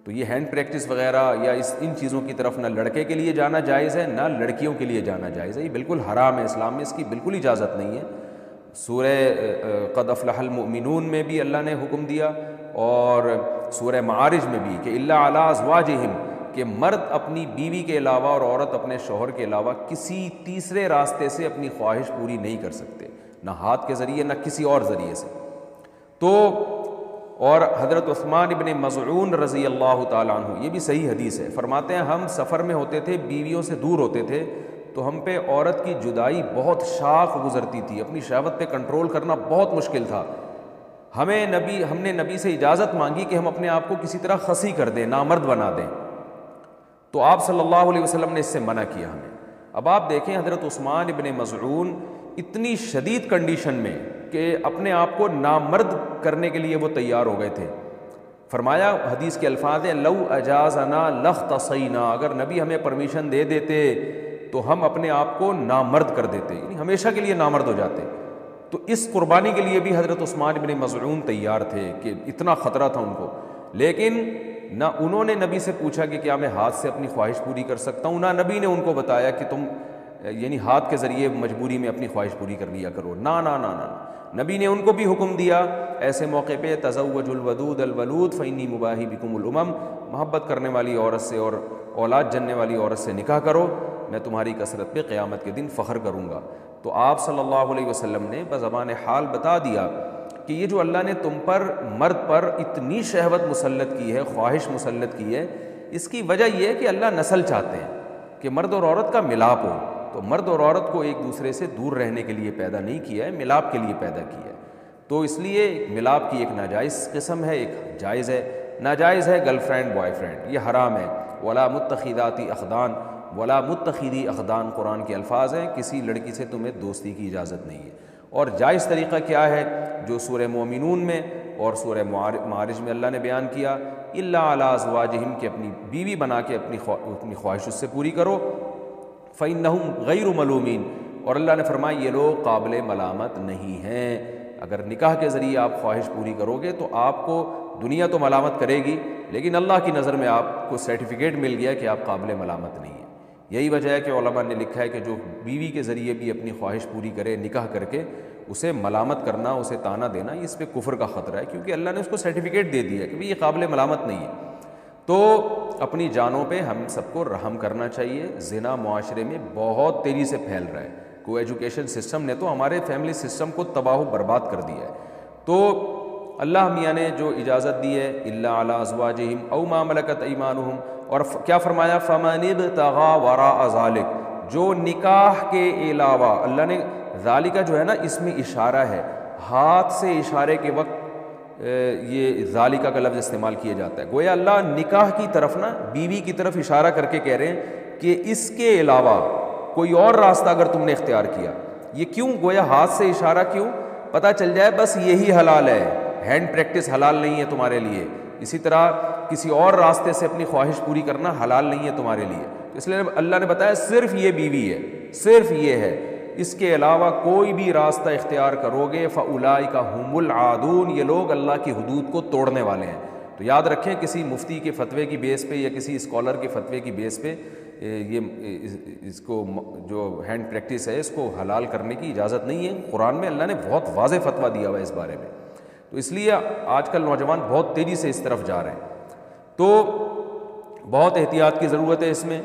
تو یہ hand practice وغیرہ یا ان چیزوں کی طرف نہ لڑکے کے لیے جانا جائز ہے نہ لڑکیوں کے لیے جانا جائز ہے، یہ بالکل حرام ہے، اسلام میں اس کی بالکل اجازت نہیں ہے۔ سورہ قد افلح المؤمنون میں بھی اللہ نے حکم دیا، اور سورہ معارج میں بھی کہ الا علی ازواجہم، کہ مرد اپنی بیوی کے علاوہ اور عورت اپنے شوہر کے علاوہ کسی تیسرے راستے سے اپنی خواہش پوری نہیں کر سکتے، نہ ہاتھ کے ذریعے نہ کسی اور ذریعے سے۔ تو اور حضرت عثمان ابن مظعون رضی اللہ تعالیٰ عنہ، یہ بھی صحیح حدیث ہے، فرماتے ہیں ہم سفر میں ہوتے تھے، بیویوں سے دور ہوتے تھے، تو ہم پہ عورت کی جدائی بہت شاق گزرتی تھی، اپنی شہوت پہ کنٹرول کرنا بہت مشکل تھا۔ ہم نے نبی سے اجازت مانگی کہ ہم اپنے آپ کو کسی طرح خصی کر دیں، نامرد بنا دیں، تو آپ صلی اللہ علیہ وسلم نے اس سے منع کیا ہمیں۔ اب آپ دیکھیں حضرت عثمان ابن مظعون اتنی شدید کنڈیشن میں کہ اپنے آپ کو نامرد کرنے کے لیے وہ تیار ہو گئے تھے۔ فرمایا، حدیث کے الفاظ ہیں لو اجازنا لاختصینا، اگر نبی ہمیں پرمیشن دے دیتے تو ہم اپنے آپ کو نامرد کر دیتے، یعنی ہمیشہ کے لیے نامرد ہو جاتے۔ تو اس قربانی کے لیے بھی حضرت عثمان ابن مظعون تیار تھے کہ اتنا خطرہ تھا ان کو، لیکن نہ انہوں نے نبی سے پوچھا کہ کیا میں ہاتھ سے اپنی خواہش پوری کر سکتا ہوں، نہ نبی نے ان کو بتایا کہ تم یعنی ہاتھ کے ذریعے مجبوری میں اپنی خواہش پوری کر لیا کرو، نہ نہ نہ نہ، نبی نے ان کو بھی حکم دیا ایسے موقع پہ تزوج الودود الولود فإنی مباہی بکم الامم، محبت کرنے والی عورت سے اور اولاد جننے والی عورت سے نکاح کرو، میں تمہاری کثرت پہ قیامت کے دن فخر کروں گا۔ تو آپ صلی اللہ علیہ وسلم نے بزبان حال بتا دیا کہ یہ جو اللہ نے تم پر مرد پر اتنی شہوت مسلط کی ہے، خواہش مسلط کی ہے، اس کی وجہ یہ ہے کہ اللہ نسل چاہتے ہیں کہ مرد اور عورت کا ملاپ ہو۔ تو مرد اور عورت کو ایک دوسرے سے دور رہنے کے لیے پیدا نہیں کیا ہے، ملاپ کے لیے پیدا کیا ہے۔ تو اس لیے ملاپ کی ایک ناجائز قسم ہے، ایک جائز ہے۔ ناجائز ہے گرل فرینڈ بوائے فرینڈ، یہ حرام ہے۔ ولا متخذاتی اخدان، ولا متخذی اخدان قرآن کے الفاظ ہیں، کسی لڑکی سے تمہیں دوستی کی اجازت نہیں ہے۔ اور جائز طریقہ کیا ہے جو سورہ مومنون میں اور سورہ معارج میں اللہ نے بیان کیا، الا علی ازواجہم، کہ اپنی بیوی بنا کے اپنی خواہش اس سے پوری کرو، فإنہم غیر ملومین، اور اللہ نے فرمایا یہ لوگ قابل ملامت نہیں ہیں۔ اگر نکاح کے ذریعے آپ خواہش پوری کرو گے تو آپ کو دنیا تو ملامت کرے گی، لیکن اللہ کی نظر میں آپ کو سرٹیفکیٹ مل گیا کہ آپ قابل ملامت نہیں ہیں۔ یہی وجہ ہے کہ علماء نے لکھا ہے کہ جو بیوی کے ذریعے بھی اپنی خواہش پوری کرے نکاح کر کے، اسے ملامت کرنا، اسے طعنہ دینا، اس پہ کفر کا خطرہ ہے، کیونکہ اللہ نے اس کو سرٹیفکیٹ دے دیا کہ یہ قابل ملامت نہیں ہے۔ تو اپنی جانوں پہ ہم سب کو رحم کرنا چاہیے۔ زنا معاشرے میں بہت تیزی سے پھیل رہا ہے، کو ایجوکیشن سسٹم نے تو ہمارے فیملی سسٹم کو تباہ و برباد کر دیا ہے۔ تو اللہ میاں نے جو اجازت دی ہے الا علی ازواجہم او ما ملکت ایمانہم، اور کیا فرمایا فمن ابتغى وراء ذلک، جو نکاح کے علاوہ، اللہ نے ذالکہ جو ہے نا اس میں اشارہ ہے، ہاتھ سے اشارے کے وقت یہ ذالکہ کا لفظ استعمال کیا جاتا ہے، گویا اللہ نکاح کی طرف نا بیوی کی طرف اشارہ کر کے کہہ رہے ہیں کہ اس کے علاوہ کوئی اور راستہ اگر تم نے اختیار کیا، یہ کیوں گویا ہاتھ سے اشارہ کیوں؟ پتہ چل جائے بس یہی حلال ہے، ہینڈ پریکٹس حلال نہیں ہے تمہارے لیے، اسی طرح کسی اور راستے سے اپنی خواہش پوری کرنا حلال نہیں ہے تمہارے لیے۔ اس لیے اللہ نے بتایا صرف یہ بیوی ہے، صرف یہ ہے، اس کے علاوہ کوئی بھی راستہ اختیار کرو گے فاولئک ھم العادون، یہ لوگ اللہ کی حدود کو توڑنے والے ہیں۔ تو یاد رکھیں کسی مفتی کے فتوے کی بیس پہ یا کسی اسکالر کے فتوے کی بیس پہ یہ اس کو جو ہینڈ پریکٹس ہے اس کو حلال کرنے کی اجازت نہیں ہے۔ قرآن میں اللہ نے بہت واضح فتویٰ دیا ہوا ہے اس بارے میں، تو اس لیے آج کل نوجوان بہت تیزی سے اس طرف جا رہے ہیں، تو بہت احتیاط کی ضرورت ہے اس میں۔